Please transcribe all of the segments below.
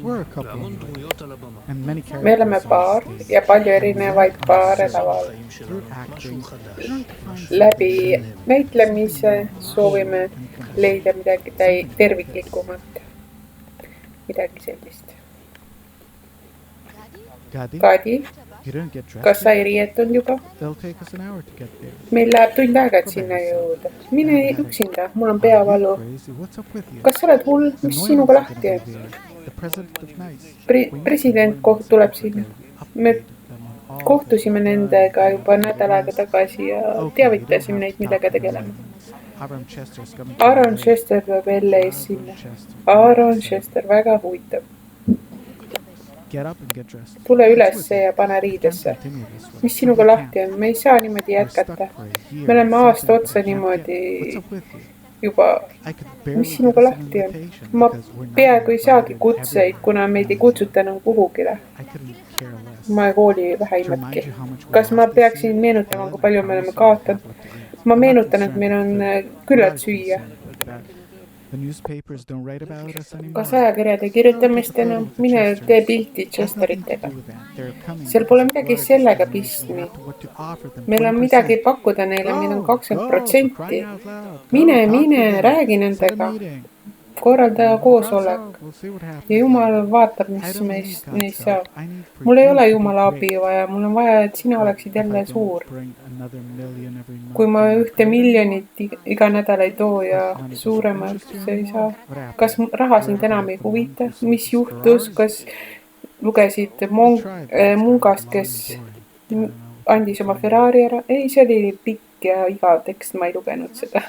We're a couple. And many Me oleme characters on paar stage. ja palju erinevaid paare laval. Through acting, trying to find Läbi something näitlemise soovime and complete. leida midagi terviklikumat, midagi sellist. Gadi, Kadi, you didn't get dressed kas sa yet? ei riietunud juba? It'll take us an hour to get there. Meil läheb tund aega, et sinna jõuda. Mine üksinda, mul on peavalu. Crazy? What's up with you? Kas sa oled hull, mis sinuga lahti on? The president of NICE. President tuleb sinna. Me kohtusime nendega juba nädal aega tagasi ja teavitasime neid, millega tegeleme. Aaron Chester tuleb LA-s sinna. Aaron Chester, väga huvitav. Tule ülesse ja pane riidesse. Mis sinuga lahti on? Me ei saa niimoodi jätkata. Me oleme aasta otsa niimoodi juba. Mis sinuga lahti on? Ma peaaegu ei saagi kutseid, kuna meid ei kutsuta enam kuhugile. Ma ei hooli vähimatki. Kas ma peaksin meenutama, kui palju me oleme kaotanud? Ma meenutan, et meil on küllalt süüa. Kas ajakirjad ei kirjuta meist enam? Mine tee pilti Chesteritega. Seal pole midagi sellega pistmi. Meil on midagi pakkuda neile, meil on 20%. Mine, räägi nendega. Korralda koosolek. Ja Jumal vaatab, mis meist saab. Mul ei ole Jumala abi vaja, mul on vaja, et sina oleksid jälle suur. Kui ma 1 miljonit iga nädal ei too ja suuremalt ei saa. Kas raha sind enam ei huvita? Mis juhtus? Kas lugesid Mungast, kes andis oma Ferrari ära? Ei, see oli pikk ja igav tekst, ma ei lugenud seda.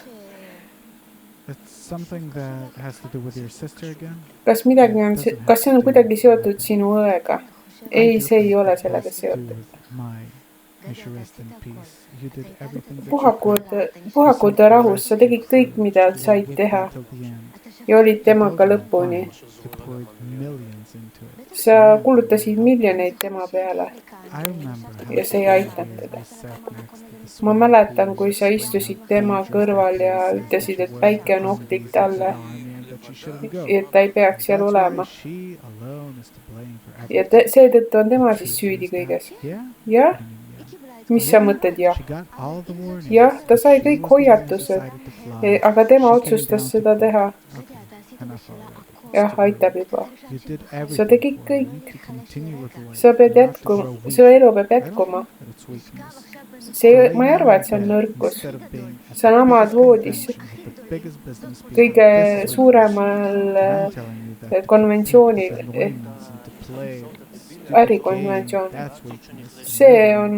Kas see on kuidagi seotud sinu õega? Ei, see ei ole sellega seotud. Puhakud rahus, sa tegid kõik, mida said teha ja olid temaga lõpuni. Sa kulutasid miljoneid tema peale ja see ei aitanud teda. Ma mäletan, kui sa istusid tema kõrval ja ütlesid, et päike on ohtlik talle, et ta ei peaks seal olema. Ja seetõttu on tema siis süüdi kõiges. Jah? Mis sa mõtled jah? Jah, ta sai kõik hoiatused, aga tema otsustas seda teha. Jah, aitab juba. Sa tegid kõik. Sa pead jätkuma, su elu peab jätkuma. Ma ei arva, et see on nõrkus. Sa on omad voodis. Kõige suuremal konventsioonil, ärikonventsioon. See on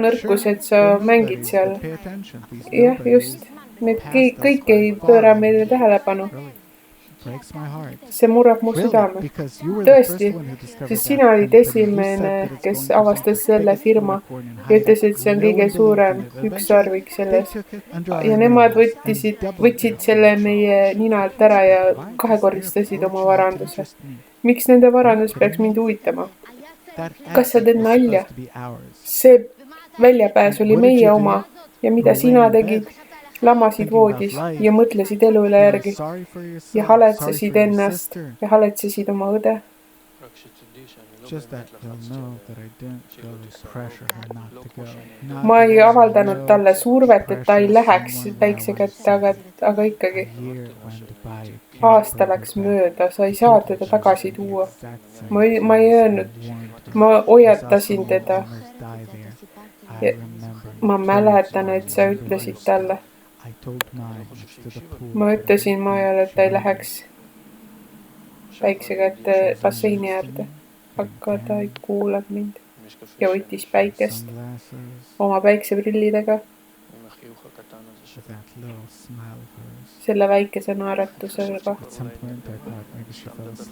nõrkus, et sa mängid seal. Jah, just. Kõik ei pööra meile tähelepanu. See murrab mu südame. Tõesti, sest sina olid esimene, kes avastas selle firma ja ütles, et see on kõige suurem ükssarvik selles. Ja nemad võtsid selle meie nina alt ära ja kahekordistasid oma varanduse. Miks nende varandus peaks mind huvitama? Kas sa teed nalja? See väljapääs oli meie oma ja mida sina tegid? Lamasid voodis ja mõtlesid elu üle järgi ja haletsesid ennast ja haletsesid oma õde. Ma ei avaldanud talle survet, et ta ei läheks päikse kätte, aga ikkagi. Aasta läks mööda, sa ei saa teda tagasi tuua. Ma ei öelnud, ma hoiatasin teda. Ma mäletan, et sa ütlesid talle. Ma ütlesin Majale, et ta ei läheks päikse kätte basseini äärde, aga ta ei kuulanud mind ja võttis päikest oma päikseprillidega. Selle väikese naeratusega.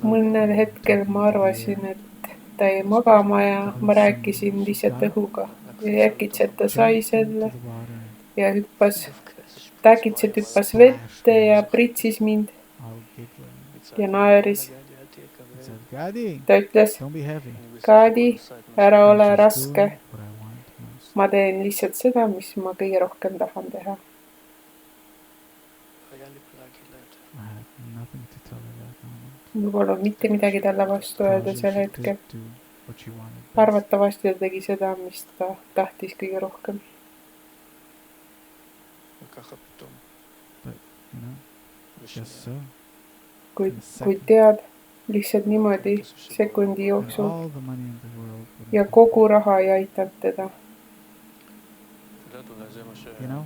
Mõnel hetkel ma arvasin, et ta jäi magama ja ma rääkisin lihtsalt õhuga ja äkitselt ta sai selle ja äkitselt hüppas vette ja pritsis mind ja naeris. Ta ütles, Gadi, ära ole raske. Ma teen lihtsalt seda, mis ma kõige rohkem tahan teha. nothing to tell her that moment. Mul polnud mitte midagi talle vastu öelda Probably sel she hetkel. did do what she wanted best. Arvatavasti ta tegi seda, mis ta tahtis kõige rohkem. But, you know, just so. Kui tead, lihtsalt niimoodi sekundi And jooksul all the money in the world wouldn't ja have- kogu raha ei aitanud teda. You know,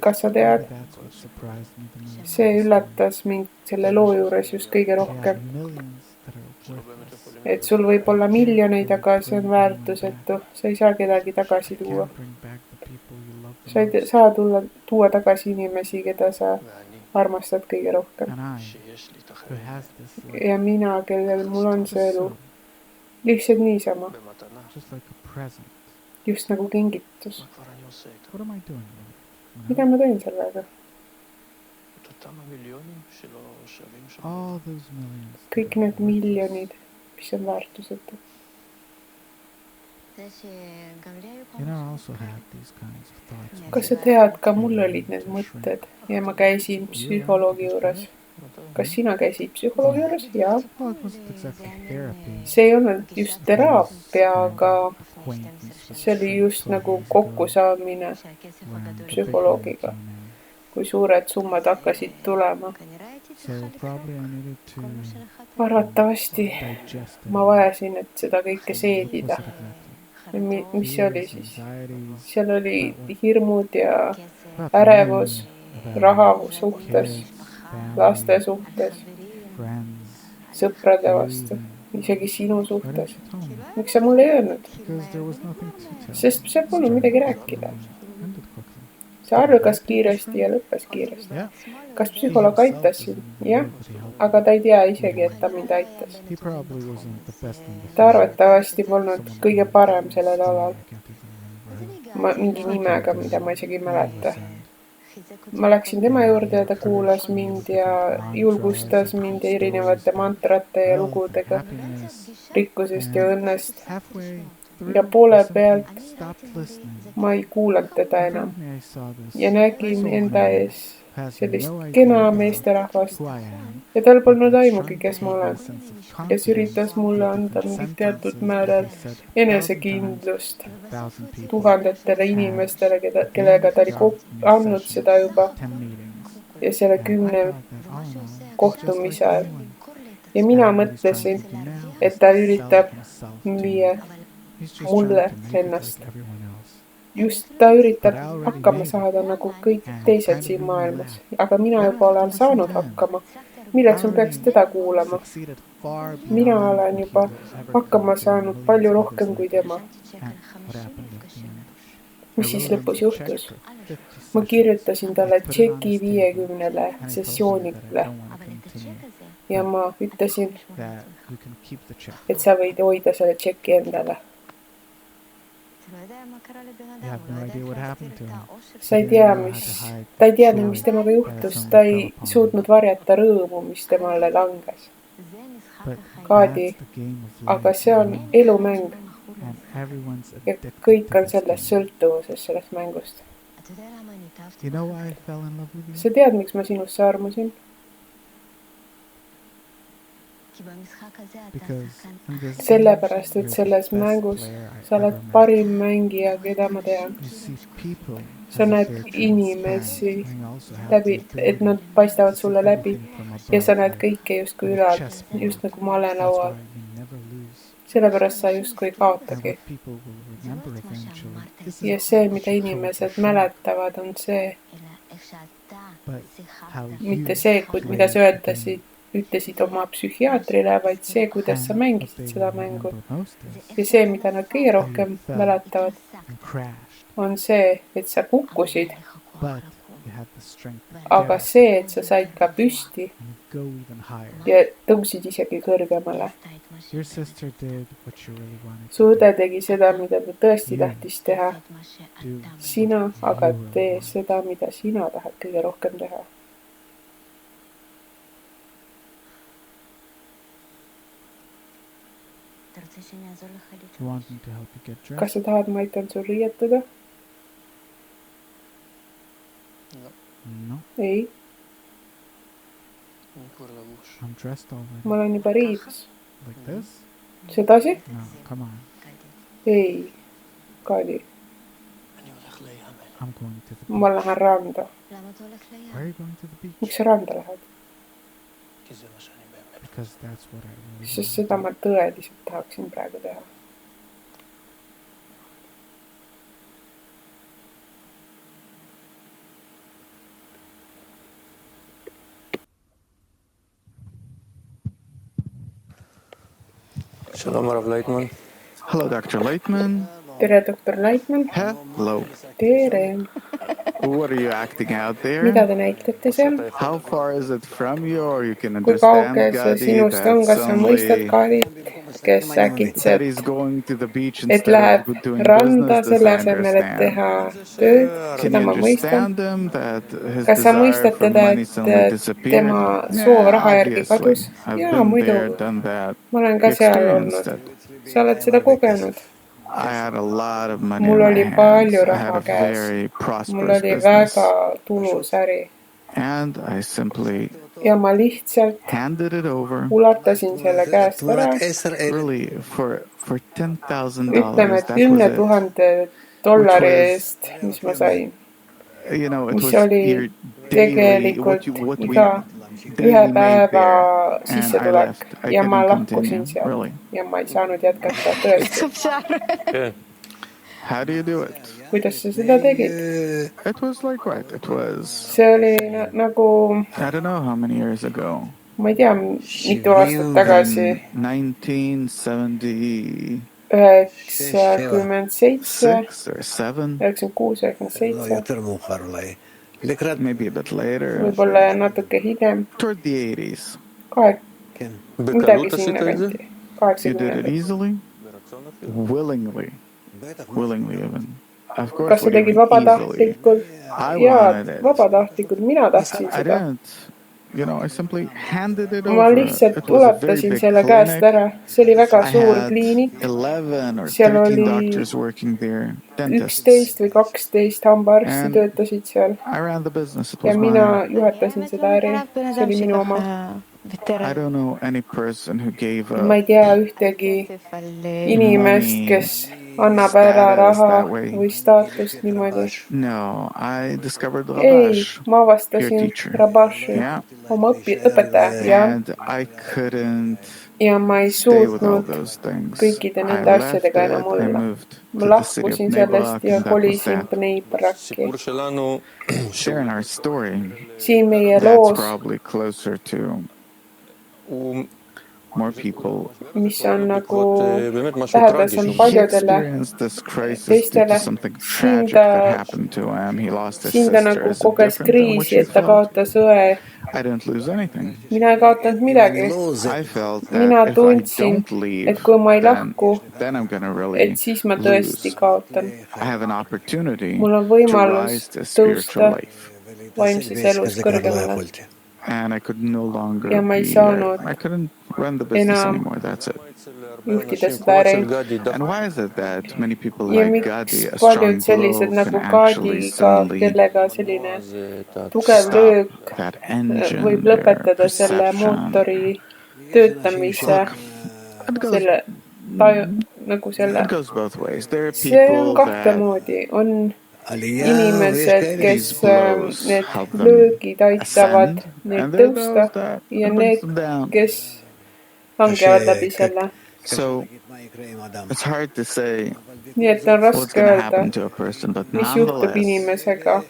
Kas sa maybe tead, that's what surprised me the most. see üllatas mind selle loo juures just kõige You rohkem. have millions that are worthless. Et sul võib olla miljoneid, aga see on väärtusetu. Sa ei saa kedagi tagasi tuua. Can't bring back the people you love the Sa ei most. saa tuua tagasi inimesi, keda sa armastad kõige rohkem. And I, who has this life, Ja mina, kellel mul on see just elu, so, lihtsalt niisama, just like a present. just nagu kingitus. What am I doing with it? You Mida know? ma teen sellega? All those millions. Kõik need miljonid, mis on väärtusetud. You know, I also had these kinds of thoughts. Kas sa tead, ka mul olid need mõtted ja ma käisin psühholoogi juures. Kas sina käisid psühholoogi juures? Jaa. Well, it wasn't exactly therapy. See ei olnud just teraapia, aga Acquaintance with see oli just so nagu years ago kokkusaamine, when the big psühholoogiga. money came in. kui suured summad hakkasid tulema. So probably I needed to Arvatavasti digest it. ma vajasin, et seda kõike What seedida. was it exactly? Ja mis see oli siis? Anxieties, Seal oli hirmud ja about ärevus money, about raha suhtes, kids, family, laste suhtes, friends, sõprade vastu, even. isegi sinu Why didn't suhtes. you tell me? Miks sa mulle ei öelnud? Because there was nothing to tell. Sest seal polnud midagi rääkida. Ended quickly. See algas kiiresti ja lõppes kiiresti. Yeah. Kas psühholoog aitas sind? Jah, aga ta ei tea isegi, et ta mind aitas. He probably wasn't the best in the Ta field. arvatavasti polnud kõige parem sellel alal. I can't even remember. Mingi nimega, mida ma isegi ei mäleta. And Ma läksin tema juurde ja ta kuulas mind ja julgustas mind erinevate mantrate ja lugudega happiness rikkusest ja õnnest. halfway Ja through poole or something, pealt stopped listening. ma ei kuulanud teda enam Apparently I saw this ja nägin soul enda man ees has sellist no idea kena about meesterahvast who I am, ja tal polnud but aimugi, trying kes to ma give me a olen. sense of Kes confidence üritas mulle with anda different mingit teatud sentences määral that he said 1,000 times enesekindlust to 1,000 people, tuhandetele inimestele, kellega ta oli andnud seda juba 10 meetings. ja selle And I 10 thought that all in all, it's just kohtumise like ajal. anyone. Ja mina And what he's mõtlesin, trying to do now et is ta to üritab sell himself to müüa me. He's just mulle trying to make it ennast. like everyone else. Just ta üritab hakkama saada nagu kõik teised siin maailmas, aga mina juba olen saanud hakkama. Milleks ma peaks teda kuulama? Succeeded far Mina beyond olen what juba he ever hakkama could do saanud in palju millions of rohkem others' kui lives. tema. And what happened at the end? Mis I siis wrote him lõpus a check juhtus? for 50 Ma sessions. kirjutasin talle I put it on tšeki his table, 50 and I told him that I sessioonile don't want to continue, ja ma ütlesin, that you can keep the check. et sa võid hoida selle tšeki endale. You have no idea what happened to him. Sa ei tea, ta ei teadnud, mis temaga juhtus, ta ei suutnud varjata rõõmu, mis temale langes. But Kaadi, that's the game of aga life, see on you know, elumäng and everyone's ja addicted kõik to on this sellest game. sõltuvuses, sellest mängust. You know why I fell in love with you? Sa tead, miks ma sinusse armusin? Because in this Sellepärast, game, et you're selles the best mängus player I sa oled ever met. parim mängija, keda ma tean. You see people Sa as if näed they're inimesi transparent, and you also have läbi, the et nad ability paistavad to see sulle läbi everything from ja sa above, näed like kõike justkui a ülalt, chessboard. just nagu That's malenaual. why you never lose. Sellepärast sa justkui ei And kaotagi. what people will remember eventually is Ja not see, what mida you told inimesed the show, mäletavad, on see, but how mitte you see, mida sa played the öeldasid, ütlesid oma psühhiaatrile, vaid see, kuidas sa And mängisid what they seda will mängu. remember most is Ja see, mida nad kõige rohkem mäletavad, you crashed, on see, et sa kukkusid, but you had the strength to aga get up see, et sa said ka püsti and go even higher. ja tõusid isegi kõrgemale. Your sister did what you really wanted Su to õde do. tegi seda, mida ta tõesti tahtis teha. Do Sina aga you really tee want. seda, mida sina tahad kõige rohkem teha. You want me to help you get Kas dressed? sa tahad, ma aitan sul riietuda? No. Ei. I'm dressed already. ma olen juba riides. Like this? Sedasi? No, come on. Ei, Kadi. I'm going to the Ma beach. lähen randa. Why are you going to the beach? Miks sa randa lähed? Because that's what I really Sest seda ma tõeliselt tahaksin praegu teha. Shalom, Rav Leitman. Hello, Dr. Leitman. Tere, doktor Leitman. Hello. Tere. What are you acting out there? Mida te näitlete seal? How far is it from you, or you can Kui understand kauge see Gadi sinust on, kas sa mõistad Kadit, kes that äkitseb, he's going to the beach et instead läheb of doing randa business? Does selle I asemel, et teha understand? tööd? Can Seda you ma mõistan. understand him that his Kas sa desire mõistad for teda, money suddenly et disappeared? tema soov raha järgi Obviously. kadus? I've Jaa, been muidu. there, done that. Ma olen ka seal Experienced olnud. it. Sa oled seda kogenud. I had a lot of money Mul in my oli hands. palju I had raha a käes. very Mul prosperous oli business. väga tulus äri. And I simply Ja ma lihtsalt handed it over. ulatasin selle käest ära. Really, for $10,000. Ütleme, et That was $10,000 was- eest, mis ma sain. it. You know, it Mis was oli your daily, tegelikult what we iga ühe daily made päeva there. And I sissetulek left. I ja ma couldn't continue, lahkusin seal really. ja ma ei saanud jätkata tõesti. How do you do it? Kuidas sa seda tegid? It was like what? It was, See oli nagu, I don't know how many years ago. ma ei tea, mitu aastat tagasi, 1976 97, or 7, 96, 97, maybe a bit later, võib-olla natuke hiljem, toward the 80s. midagi sinna kanti, You did it 80. easily, willingly even. Of course, Kas sa what do you tegid mean easily? vabatahtlikult? I Jaa, wanted it. vabatahtlikult, mina tahtsin I seda. didn't. You know, I simply handed it Ma over. lihtsalt It was a very ulatasin big selle käest clinic. ära. See oli väga I suur had kliinik. 11 or Seal 13 oli doctors working there, dentists. 11 või 12 hambaarsti And töötasid seal I ran the business. It ja was mina mine. juhatasin seda äri. See oli minu oma. I don't know any person who gave Ma up ei tea ühtegi inimest, kes annab ära raha või staatust niimoodi. No, I discovered Ei, Rabash, ma your avastasin teacher. Rabashi, Yeah. oma õpetaja, ja, And I couldn't ja ma ei stay with all suutnud those things. kõikide I nende left asjadega enam it, I olla. moved Ma to the city of lahkusin Bnei sellest Brak, ja and that was kolisin that. Bnei Brakki. Sharing our story, Siin meie that's loos, probably closer to more people mis on nagu lähedasem paljudele experienced this crisis due teistele, to something tragic siin that happened to him. He lost his ta sister. nagu Is it koges different than what kriisi, you et ta felt? kaotas õe. I didn't lose anything. Mina ei kaotanud midagi. I felt Mina that if I tundsin, don't leave, et kui ma ei lahku, then I'm gonna really et siis ma tõesti lose. kaotan. I have an opportunity Mul on to võimalus rise to spiritual tõusta life. vaimses elus kõrgemale. And I could no longer Ja ma ei be, saanud I couldn't run the business enam anymore, that's it. juhtida seda äri. And why is it that many people Ja like miks Gadi, a strong paljud sellised blow, nagu can actually Kadiga, suddenly kellega selline tugev stop löök that engine, võib their lõpetada selle perception? mootori töötamise, It goes, selle taju, nagu selle. it goes both ways. There are See on people kahte that moodi. On inimesed, kes need löögid aitavad neid and there are tõusta those that ja it brings need, them down. kes langevad läbi selle. So it's hard to say Nii et on what's raske going to öelda, happen to a person, but mis juhtub nonetheless, inimesega.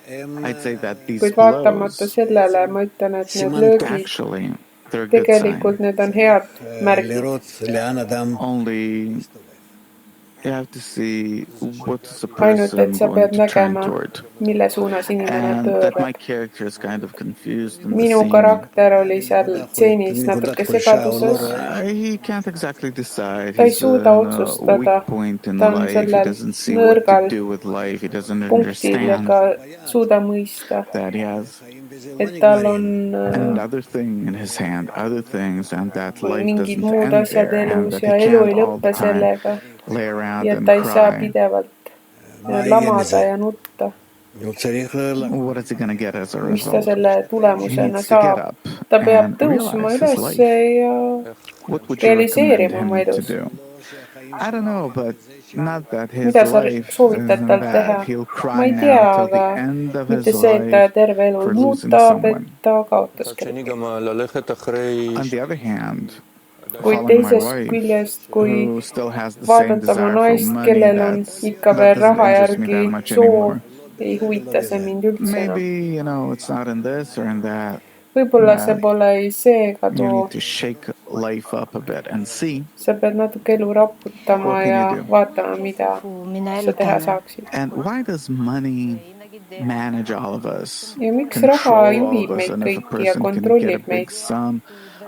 I'd say that these Kuid vaatamata blows, sellele ma ütlen, et need löögid, actually, they're a good sign. tegelikult need on head märgid. Only you have to see what's the Ainult, person et sa going pead to turn nägema, toward. mille suunas inimene And that my pöörab. character is kind of confused in the Minu scene. karakter oli seal tseenis natuke segaduses. He can't exactly decide. Ta ei He's suuda in a otsustada. weak point in Ta on life. He sellel doesn't see what to nõrgal do with life. He doesn't punktil understand ega suuda mõista, that he has et tal on another thing in his hand, other things, and that life mingid doesn't muud end asjad there, and elus that ja he elu ei can't all the lõppe time sellega lay around ja and ta ei saa cry. pidevalt lamada ja nutta. What is he going to get as a mis ta result? selle He tulemusena needs to get saab. up Ta peab and tõusma realize his üles life. ja What would you recommend realiseerima oma him to elus. do? I don't know, but not that his Mida sa life soovitad isn't tal teha? bad. He'll Ma cry ei now tea, till the aga end of mitte his see, et ta life terve elu for losing nutab, et someone. ta kaotas מצד שני kedagi. גם ללכת אחרי On the other hand, Kuid following my teisest wife, küljest, kui who still has the same vaadata oma desire for naist, money, kellel on ikka that veel doesn't raha interest me järgi that much soov, anymore. ei huvita see mind üldse enam. Maybe, it's not in this or in that. Võib-olla see pole ei see ega You too. need to shake life up a bit and see. Sa pead natuke elu raputama What can ja you do? vaatama, mida sa teha saaksid. And why does money manage all of us? Ja miks Control raha all juhib of us, meid and if a kõiki ja person can get a kontrollib big meid? sum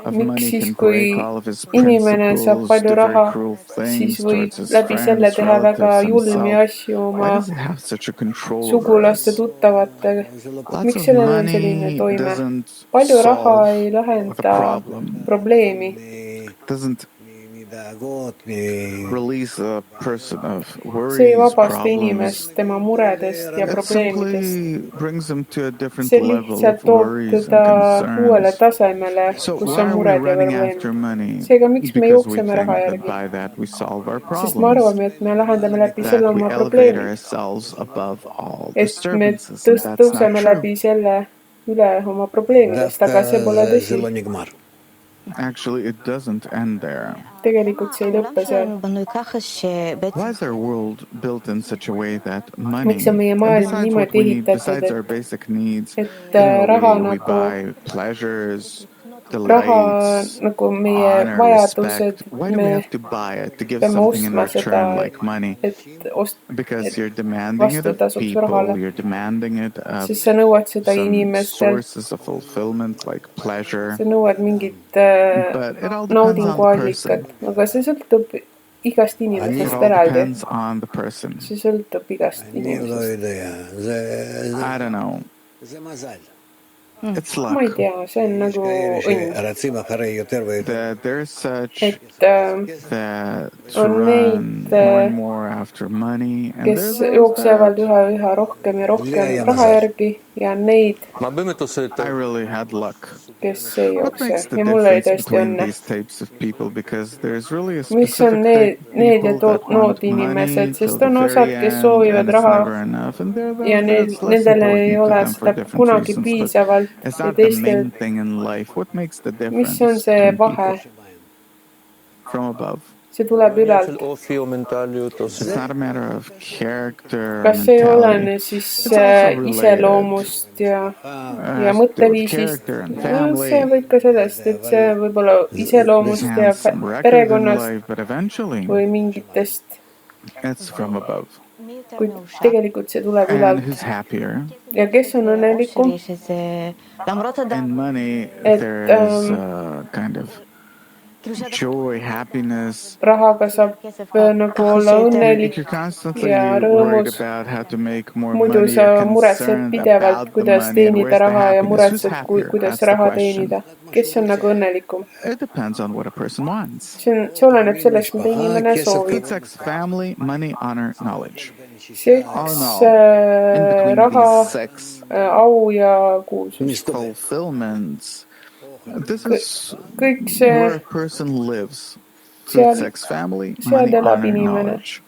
of Miks money, siis, can kui break all of his inimene saab principles, palju do very raha, cruel siis things võib towards his läbi selle friends, teha väga relatives, julmi himself? asju Why oma does it have such a control over sugulaste, us? tuttavate. Lots Miks of sellel on selline money toime? doesn't Palju raha solve ei the lahenda problem, probleemi. doesn't release a person of See ei worries, vabasta problems. inimest tema muredest ja It probleemidest. simply brings him to a different See level lihtsalt of toob worries teda and uuele concerns. tasemele, So kus why on are we mured ja running probleemid. after money? Seega miks me Because we jookseme think raha that järgi? by that we solve our Sest me problems, arvame, et me lahendame läbi selle that we oma elevate probleemid. ourselves above all Et me disturbances, and that's not tõuseme true. läbi selle üle oma probleemidest, aga see pole tõsi. Actually, it doesn't end there. Tegelikult see ei lõppe seal. Why is our world built in such a way that money, Miks on meie and maailm besides what niimoodi we need, ehitatud, besides our basic needs, et raha we nagu buy pleasures, raha delights, nagu meie honor, vajadused, respect. Why do we me have to buy it to give peame something in ostma return seda, like money? et Because you're demanding it of vastutasuks people, rahale. you're demanding it of Sest sa nõuad seda some inimestelt, sources of fulfillment like pleasure. sa nõuad mingit But it all depends on the person. naudinguallikat, aga see sõltub igast It inimesest all eraldi. depends on the person. See sõltub igast inimesest. I don't know. It's Ma ei luck. tea, see on nagu õnn. There's such Et that on run neid, more and more after money, and kes there's those jooksevad that üha rohkem ja rohkem raha järgi ja on neid, מה באמת עושה את I really had luck. kes ei What makes jookse the ja mul oli difference tõesti between õnne. these types of people? Because there's really a Mis on specific type of need ja people that nood want money inimesed, till sest the on osad, very kes end, soovivad and it's raha never enough, and there are ja those that's less nendel ei important to ole them for seda different kunagi reasons. But piisavalt it's ja not the teistel, main thing in life. What makes the mis difference on see between vahe? people from above? See tuleb עניין של ülalt. אופי או מנטליות או It's not a matter of character or Kas see ei mentality. olene siis It's also related iseloomust ja to mõtteviisist? character and See family. võib ka sellest, et see võib-olla This iseloomust ja has some record in perekonnast life, but eventually või mingitest, it's from above. kuid tegelikult see tuleb And ülalt. who's happier? Ja kes on õnnelikum? In money, Et, there is kind of joy, happiness. Rahaga saab nagu olla If õnnelik you're constantly ja worried rõõmus. about how to make more Muidu money, sa you're muretsed concerned pidevalt, about the kuidas money, and teenida where's the raha ja happiness? Who's muretsed, happier? kuidas That's the raha question. teenida. Kes on nagu õnnelikum? It depends on what a person wants. See oleneb sellest, mida inimene soovib. Good sex, family, money, honor, knowledge. Seks, All in all, in between raha, these sex au ja kuulsus. fulfillments, this is Kõik where a see, person lives. seal, Good sex, family, seal money, elab honor, inimene. knowledge.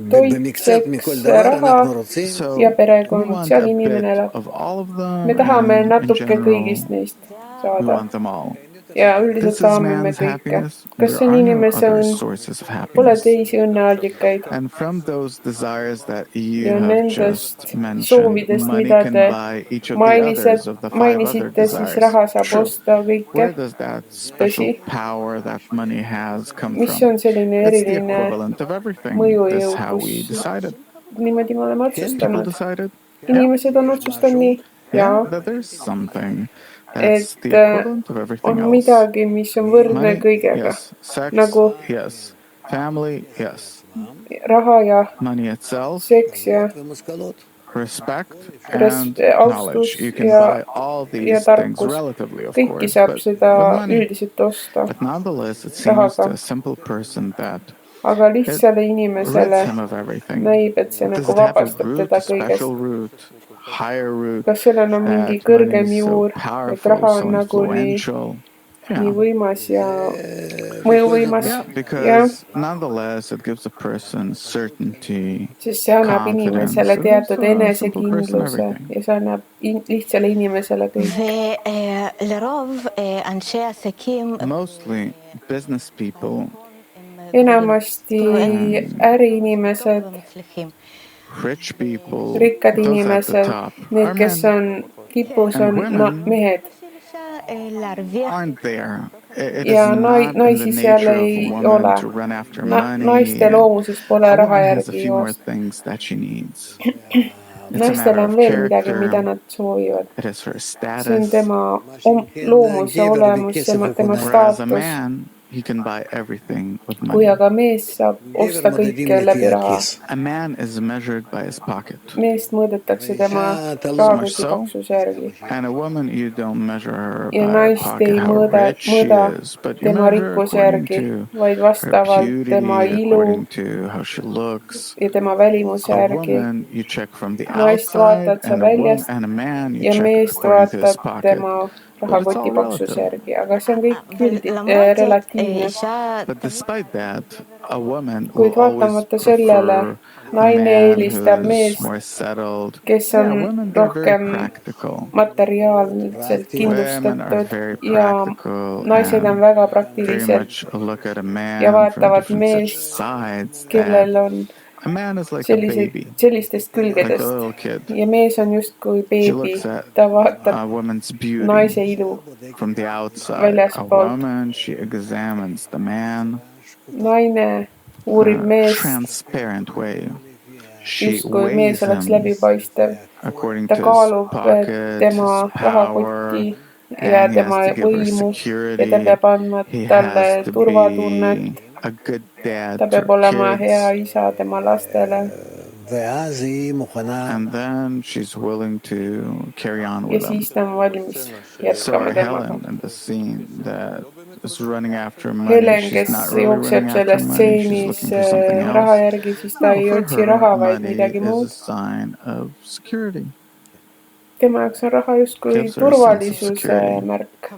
Toit, seks, raha So ja we perekond, want seal a inimene bit elab. of all of them, Me tahame and in natuke general, kõigist neist we saada want them all. ja This üldiselt is tahame me man's kõike. happiness. Kas There see on are no inimese other õnn? sources of Pole happiness. teisi õnneallikaid. And from those desires that you Ja have nendest just mentioned, soovidest, money mida can te buy each of the others of the 5 other mainisite, siis desires. raha saab True. osta kõike. Where does that special Tõsi. power that money has come Mis from? on selline It's the eriline equivalent of everything. mõjujõud, This is how we kus decided. niimoodi me oleme People otsustanud. decided. Inimesed on otsustanud nii ja That there's something that's et the equivalent of everything on else. midagi, mis on võrdne Money, kõigega. yes. Sex, Nagu yes. Family, yes. raha ja Money itself, seks ja respect, Res- and austus knowledge. You can ja- buy all ja these things tarkus. relatively, of Kõiki course, saab but seda with money. üldiselt osta. But nonetheless, it seems Rahaga. to a simple person that aga lihtsale Rids inimesele him of everything. näib, et see Does nagu it have a vabastab root, teda a special kõigest. root, higher root, Kas sellel on mingi that kõrgem money is so juur, et powerful, raha so on nagu nii influential? võimas ja mõjuvõimas? Yeah, Jah, because nonetheless it gives a person certainty, sest see annab confidence. inimesele It teatud gives a simple person enesekindluse everything. ja see annab lihtsale inimesele kõik. ולרוב אנשי עסקים Mostly business people, Enamasti äriinimesed, rich people, rikkad those at the inimesed, top, need, are kes men, on tipus, and on women mehed. aren't there. It Ja is not in the naisi seal nature of ei a woman ole. to run after money. Naiste loomuses pole A raha woman has a järgi few more joosta. things that she needs. It's a Naistel matter on of veel midagi, mida character. nad soovivad. It is her See on status. tema loomuse olemus, tema Whereas a staatus. man, he can buy everything with Kui money. aga mees saab osta kõike läbi raha. A man is measured by his pocket. Meest mõõdetakse tema rahakoti paksuse järgi. And a woman, you don't measure her Ja by naist pocket, ei how mõõda rich she is, but you tema measure her rikkuse according järgi, to vaid her vastavalt beauty, tema ilu according to how she looks. ja tema välimuse A järgi. woman, you check from the Naist outside, vaatad sa and a woman väljast and a man, you ja check meest according to his vaatad pocket. tema rahakoti paksuse järgi, aga see on kõik relatiivne. But despite that, a woman Kuid will always vaatamata sellele, prefer a naine man eelistab who's meest, more settled. kes Yeah, on women, they're very rohkem practical. materiaalselt Women are kindlustatud very ja practical naised on and väga very praktilised much look at a man ja from vaatavad different meest, sides. kellel on A man is like a baby, sellistest like a külgedest little kid. ja mees on justkui She beebi, looks at ta vaatab a woman's beauty naise ilu from the outside. A väljaspoolt. woman, she examines the man Naine in uurib a meest transparent way. She justkui mees weighs oleks him läbipaistev. according Ta to his kaalub pocket, tema his power, rahakoti ja and he tema has to give her võimu ja security. ta peab andma He talle has to turvatunnet. be a good dad Ta to peab olema her hea kids. isa tema lastele And then she's willing to carry on ja with them. siis ta on valmis So jätkama temaga. Helen in the scene that is running after money, Helen, she's kes not really jookseb running after selles money, she's stseenis looking for something raha else. järgi, siis ta ei for otsi her, raha, vaid money midagi is muud. a sign of security. Tema jaoks on raha justkui Gives her a sense of turvalisuse security. märk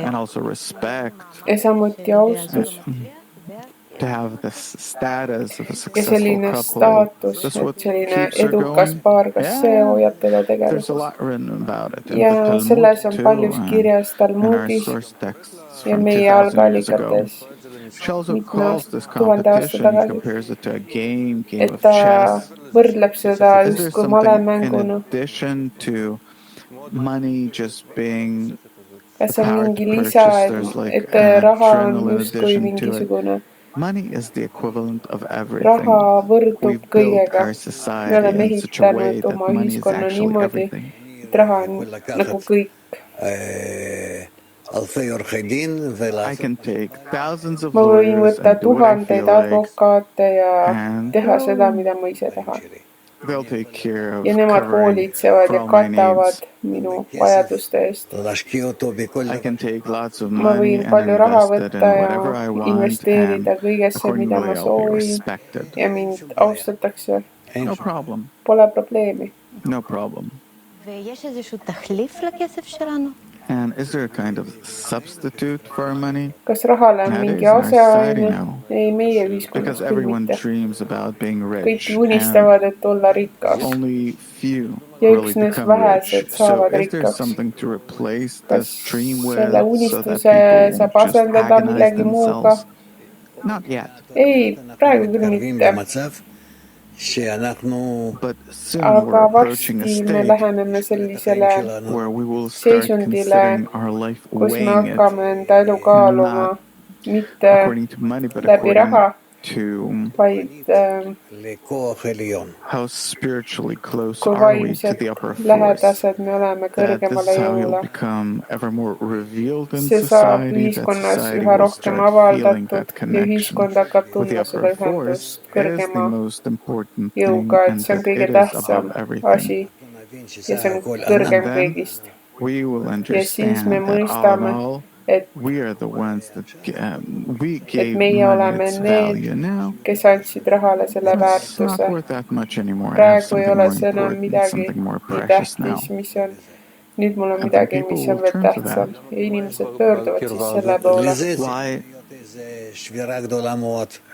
And also respect, ja samuti austus to have this status of a ja successful selline couple. staatus, That's et what selline keeps her edukas going. paar, kas see hoiab teda There's a tegevuses. lot written about it in Ja the Talmud selles on too, paljus and kirjas in our Talmudis source texts ja from meie 2,000 years ago. algallikates She also mitme calls this tuhande aasta competition, he tagasi, compares it to a game et of ta chess. võrdleb seda Is there justkui something in malemänguna. addition to money just being Kas the on power mingi to lisa, purchase? There's like et an raha on adrenaline justkui addition to it. mingisugune. Money is the equivalent of everything. Raha võrdub We've built kõigega. our Me society oleme in such a way ehitanud that oma money is ühiskonna actually niimoodi, everything. et raha on nagu kõik. I can take thousands of Ma võin lawyers võtta and do what I feel tuhandeid like. advokaate ja And teha seda, mida ma ise tahan. they'll take care of Ja nemad covering hoolitsevad for ja all my katavad needs. minu vajaduste eest. I can take lots of Ma money võin and palju raha invest it in võtta ja whatever I want, and investeerida kõigesse, mida accordingly ma I'll be soovin respected. ja mind austatakse. No problem. Pole probleemi. No problem. ויש איזשהו תחליף לכסף שלנו? And is there a kind of substitute for our money? Kas rahale on Nowadays mingi in our society, aseaine? no. Ei, meie ühiskonnas Because küll everyone mitte. dreams about being rich, Kõik and unistavad, et olla rikas. only few Ja really üksnes become vähesed rich. So saavad is there rikkaks. something to replace Kas this dream with selle so that unistuse people saab just asendada agonize millegi muuga? themselves? Not yet, Ei, praegu küll mitte. but soon Aga we're approaching a varsti me stage läheme me sellisele where we will start seisundile, considering our life, kus me weighing it hakkame enda elu kaaluma mitte according to money, but läbi raha, according to vaid how spiritually close kui are we to vaimselt the upper force. lähedased me oleme That this kõrgemale is how you'll jõule. become ever more revealed in See saab society, that ühiskonnas society üha will rohkem start feeling avaldatud that ja connection ühiskond hakkab with the tundma seda upper force ühendust is the kõrgema most important thing, jõuga, et and see on that kõige it is tähtsam above everything. asi ja see on kõrgem And then kõigist. We will Ja siis me understand that all in mõistame, all, et We are the ones that we gave meie money oleme its need, value. Now kes andsid rahale selle it's not väärtuse. worth that much anymore. I have Praegu ei something ole more see enam important, midagi something more nii precious now. tähtis, mis on. Nüüd mul on And then midagi, people mis will on veel turn to tähtsam. that. Ja inimesed pöörduvad siis selle poole. Why?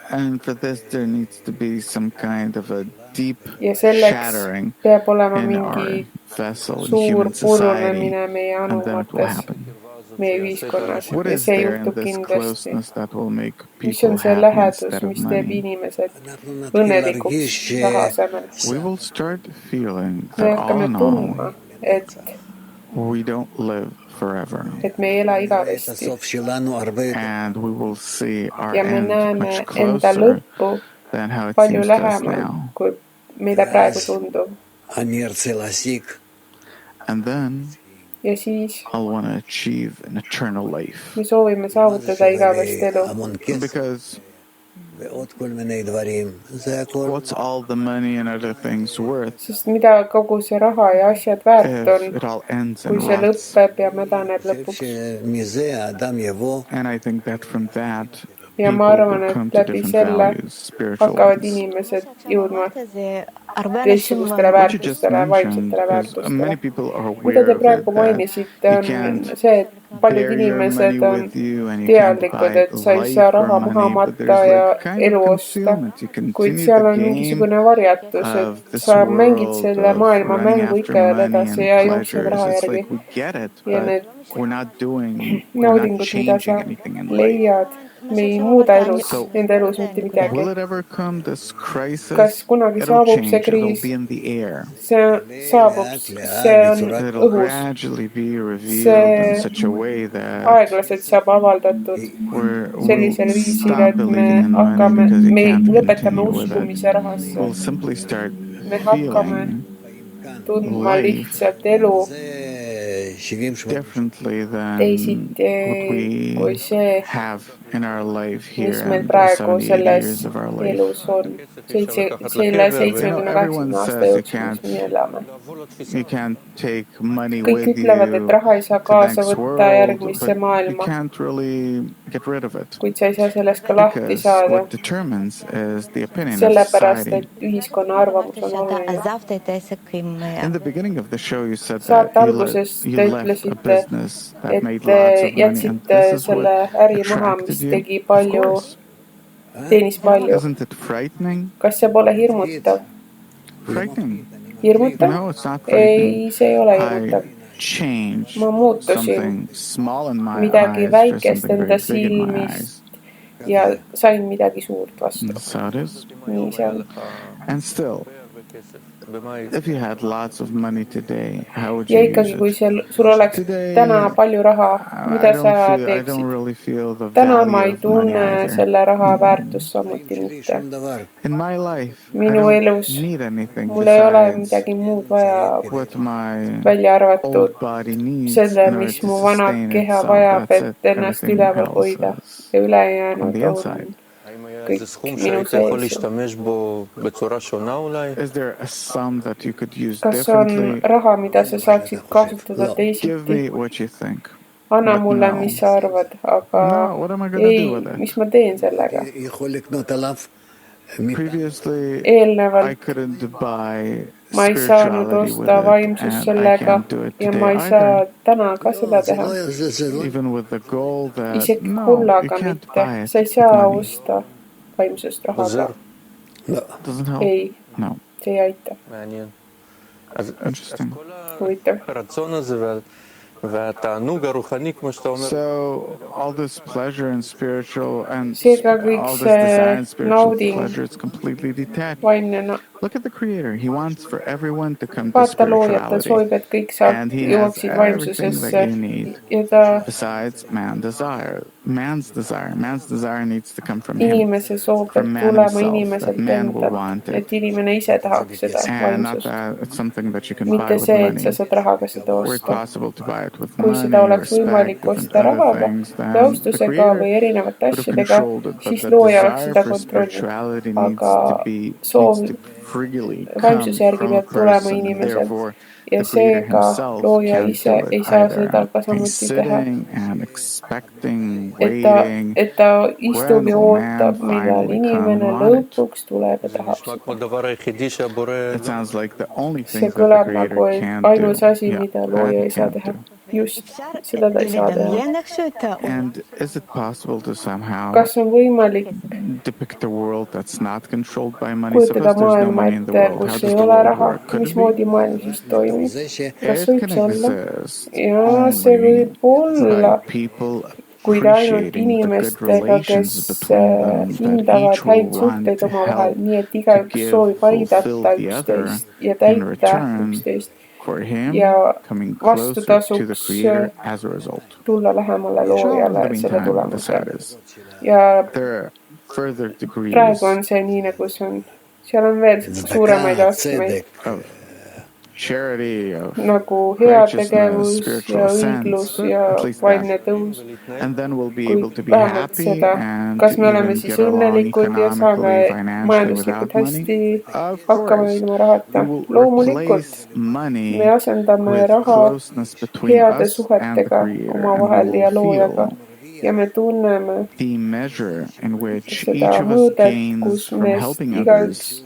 And for this there needs to be some kind of a deep Ja selleks shattering peab olema in mingi our vessel, in suur human society, purunemine meie and then it will anumates, happen. meie ühiskonnas. What Ja is see there in juhtub this kindlasti. closeness that will make Mis people on see happy lähedus, instead of mis teeb money? inimesed õnnelikuks raha asemel? We will start feeling Me that all hakkame in tundma, all, et we don't live forever. me ei ela igavesti. And we will see our Ja me end näeme much enda closer lõppu than how it palju seems to us lähemal, now. kui meile praegu tundub. And then Ja siis I'll want to achieve an eternal life. me soovime saavutada igavest elu. Because what's all the money and other things worth Sest mida kogu see raha ja asjad väärt on, if it all ends kui and see rots? lõpeb ja mädaneb lõpuks. And I think that from that, Ja people ma arvan, will come et to läbi different selle values, spiritual hakkavad ones. inimesed jõudma הרבה teistsugustele What you just väärtustele, mentioned vaimsetele is many väärtustele. people are Mida aware te of it, praegu that mainisite, you on can't see, et paljud bear your money inimesed on with you and you can't teadlikud, buy et sa ei life saa for raha maha money, but matta there's ja like kind elu of osta, concealment. You kuid continue seal the on game mingisugune varjatus, of et this sa mängid world selle of maailma running mängu after ikka veel money edasi and ja jooksed pleasures. raha It's järgi. like we get it, Ja but need we're not naudingud, mida changing sa anything in life. leiad, me ei muuda elus, So, nende elus mitte midagi. will it ever come, this crisis? Kas kunagi It'll saabub see change, it'll kriis? be in the air. See saabub, see on It'll õhus. gradually be revealed in such a way that Aeglaselt saab avaldatud sellisel we'll viisil, stop et me believing in money hakkame, because you me can't lõpetame continue with it. uskumise rahasse. We'll simply start Me hakkame feeling tundma life lihtsalt elu differently than teisiti what we kui see, have in our life here mis meil in the praegu 70, 80 selles years of our life. elus on. Selle 70-80 aasta jooksul, mis me elame. You can't take money Kõik with ütlevad, et raha ei saa you to kaasa next võtta world, järgmisse but you maailma, can't really get rid of it. kuid sa ei saa sellest ka lahti Because saada. what determines is the opinion of Sellepärast, society. et ühiskonna arvamus on שאתה oluline. עזבת את העסק עם In the beginning of the show, you said Saate that alguses you te left a ütlesite, business that et made lots of money, and jätsite this is selle what äri maha, attracted mis you. tegi Of palju, course, teenis palju. isn't it frightening? Kas see pole hirmutav? Frightening? Hirmutav? No, it's not frightening. Ei, see ei ole I hirmutav. changed Ma muutusin something small in my midagi eyes for väikest something enda very big in my silmist eyes. ja sain midagi suurt vastu. So it is. Nii see on. And still, if you had lots of money today, how would Ja you use ikkagi, kui it? sul oleks Today, täna palju raha, mida I sa don't teeksid? really feel the Täna ma value ei of money tunne either. selle raha väärtust samuti mitte. In my life, I Minu don't elus need anything mul ei ole besides midagi muud vaja, what my välja arvatud old body needs selle, in order mis to mu vana sustain keha itself. vajab, That's et it. ennast Everything üleval else hoida. is Ja on ülejäänud the on inside. kõik minu sees. Is there a sum that you could use Kas on differently? raha, mida sa saaksid kasutada Give teisiti? me what you think. Anna But mulle, no. mis sa arvad, aga No, what am I gonna ei, do with it? mis ma teen sellega? Previously, I Eelnevalt couldn't buy ma ei saanud spirituality with osta it, vaimsust and I sellega can't do it ja today ma ei saa either. täna ka seda teha. Even with the goal that Isegi no, you kullaga can't mitte. buy it Sa ei with saa money. osta vaimsust rahaga. Doesn't help. Ei, No. see ei aita. Interesting. Huvitav. So all this pleasure and spiritual and Seega all kõik this see desire and spiritual nauding, pleasure, it's completely detached. vaimne Look at the Creator. He wants for everyone to come to vaata loojat, ta spirituality. soovib, et kõik And he has jõuaksid everything that vaimsusesse you need. ja ta Besides man's desire needs to come from him. inimese soov peab From man tulema himself, that inimeselt man will endalt, want it. et inimene ise tahaks seda And not vaimsust. that it's something that you can buy Mitte with see, et money. sa saad rahaga seda Were it osta. possible to buy it with Kui money, seda oleks võimalik respect, osta and other rahaga things, then ja the austusega Creator või erinevate would have asjadega, controlled it. But siis the looja oleks desire seda for kontrollinud. spirituality needs Aga to be soov freely vaimsuse come järgi from a peab tulema person, and inimeselt therefore ja the Creator seega himself looja can't ise do ei it saa seda either. ka He's samuti teha, sitting and expecting, et waiting, ta istub when ja will man ootab, millal finally come inimene on it. lõpuks tuleb ja tahab נשמע seda. כמו הדבר היחידי שהבורא It sounds like the only See things that the kõlab Creator nagu can't do. ainus asi, Yeah, mida that looja he ei saa can't teha. do. Just, seda ta ei saa teha. And is it possible to somehow Kas on võimalik depict a world that's not controlled by money? kujutada Suppose there's no maailma money in the ette, world. How kus does ei the ole world raha? work? Could it be? Mismoodi maailm siis toimib? Kas It võiks can olla? exist Ja see võib olla, by people kuid ainult appreciating the good inimestega, relations kes between them, that hindavad each will häid want suhteid to omavahel, help, nii et to igaüks give, soovib aidata fulfill the other üksteist ja in täita return üksteist for him ja coming closer to the vastutasuks Creator as a result. tulla lähemale So in loojale the selle meantime, the sad tulemusel. is Ja there are further degrees praegu on see nii, nagu see on. Seal on veel suuremaid astmeid, of charity, of nagu righteousness, heategevus spiritual ja sense, õiglus but ja at least vaimne that. tõus. And then we'll be Kuid able to be vähemalt happy seda, and kas me oleme even siis get along õnnelikud ja saame economically, financially majanduslikult without money. hästi Of hakkama course, ilma rahata. we will Loomulikult replace money me asendame with raha closeness between heade us and the suhetega Creator, omavahel and we ja will loojaga feel ja me tunneme the measure in which seda each of us mõõdet, gains kus from me helping igaüks others.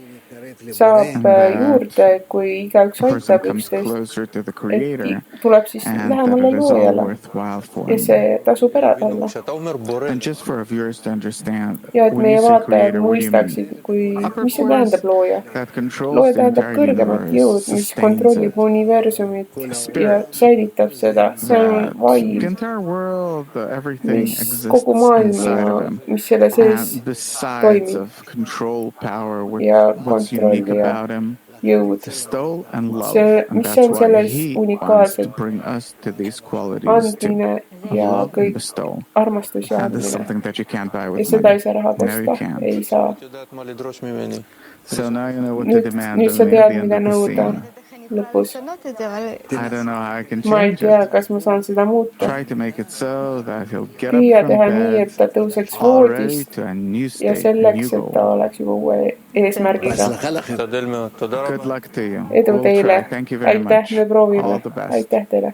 saab And that juurde, kui igaüks a person aitab comes üksteist, closer to the et Creator tuleb siis and that lähemale it is all loojale worthwhile for ja him. see tasub ära talle. כשאתה אומר בורא, And just for our viewers to understand, Ja et when you meie say vaatajad Creator, what do you mean? mõistaksid, kui, Upper mis see force tähendab looja. that controls Looja the tähendab entire kõrgemat universe, jõud, mis sustains kontrollib it. universumit ja Spirit. säilitab seda. See on That the vaim, entire world, everything mis exists kogu maailm inside ja of him. mis selle sees And besides toimib of control, power, ja what's unique kontroll ja about him, jõud. bestow and love. See, And mis that's on why selles he wants to unikaalset, bring us to these qualities too. andmine ja Love and kõik bestow. armastus ja And this is andmine. something that you can't buy Ja with seda money. ei saa raha No, you osta, can't. ei saa. את יודעת מה לדרוש ממני. So now you know what to demand Nüüd of sa me tead, at the end mida of the nõuda scene. lõpus. I don't know how I can Ma ei change tea, it. kas ma saan seda muuta. Try to make it so that he'll get up Püüa from teha nii, bed et ta tõuseks already voodist to a new ja state, a new selleks, et ta goal. oleks juba uue eesmärgiga. תשתדל מאוד. תודה רבה. Good luck to you. Edu We'll teile. try. Thank you very Aitäh, much. me proovime. All the best. Aitäh teile.